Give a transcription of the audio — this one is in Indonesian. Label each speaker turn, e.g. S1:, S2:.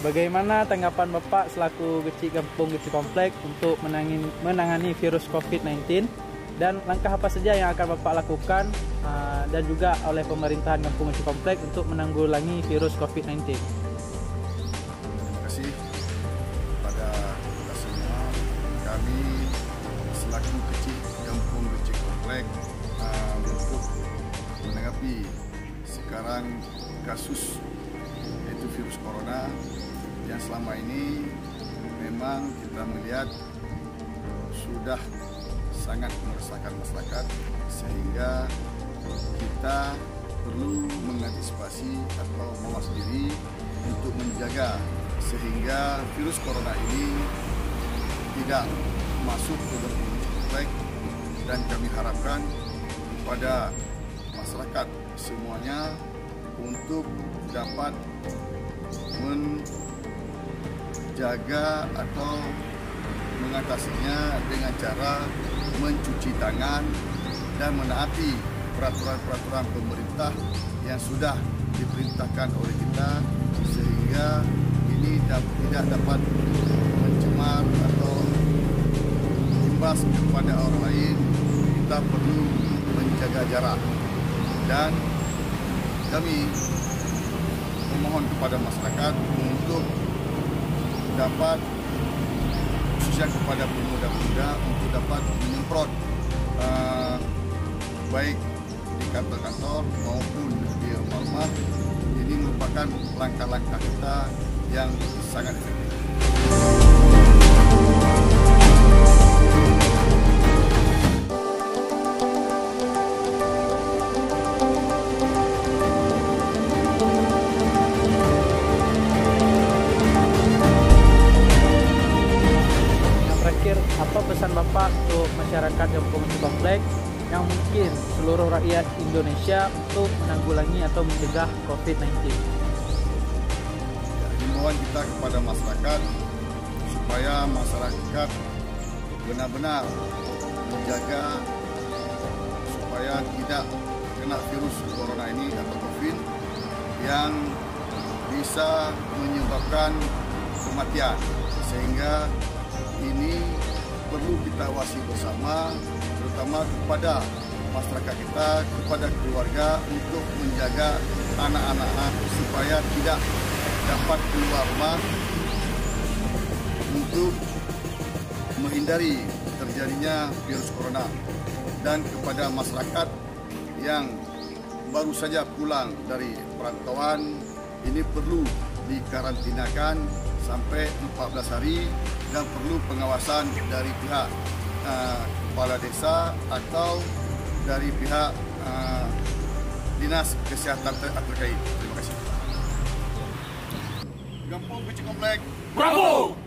S1: Bagaimana tanggapan Bapak selaku Kecik Kampung Kecik Komplek untuk menangani virus COVID-19 dan langkah apa saja yang akan Bapak lakukan dan juga oleh pemerintahan Kampung Kecik Komplek untuk menanggulangi virus COVID-19?
S2: Terima kasih kepada kita semua. Kami selaku Kecik Kampung Kecik Komplek untuk menanggapi sekarang kasus yaitu virus corona yang selama ini memang kita melihat sudah sangat meresahkan masyarakat, sehingga kita perlu mengantisipasi atau mawas diri untuk menjaga sehingga virus corona ini tidak masuk ke dalam komplek, dan kami harapkan kepada masyarakat semuanya untuk dapat menjaga atau mengatasinya dengan cara mencuci tangan dan menaati peraturan-peraturan pemerintah yang sudah diperintahkan oleh kita, sehingga ini tidak dapat mencemar atau imbas kepada orang lain. Kita perlu menjaga jarak, dan kami memohon kepada masyarakat untuk dapat, khususnya kepada pemuda-pemuda, untuk dapat menyemprot baik di kantor-kantor maupun di rumah-rumah. Ini merupakan langkah-langkah kita yang sangat efektif.
S1: Apa pesan Bapak untuk masyarakat Kampung Kecik Komplek yang mungkin seluruh rakyat Indonesia untuk menanggulangi atau mencegah COVID-19?
S2: Himbauan kita kepada masyarakat supaya masyarakat benar-benar menjaga supaya tidak kena virus corona ini atau COVID yang bisa menyebabkan kematian, sehingga ini perlu kita awasi bersama, terutama kepada masyarakat kita, kepada keluarga, untuk menjaga anak-anak supaya tidak dapat keluar rumah untuk menghindari terjadinya virus corona. Dan kepada masyarakat yang baru saja pulang dari perantauan, ini perlu dikarantinakan sampai 14 hari dan perlu pengawasan dari pihak kepala desa atau dari pihak dinas kesehatan terkait. Terima kasih. Kampung Kecik Komplek,
S3: bravo!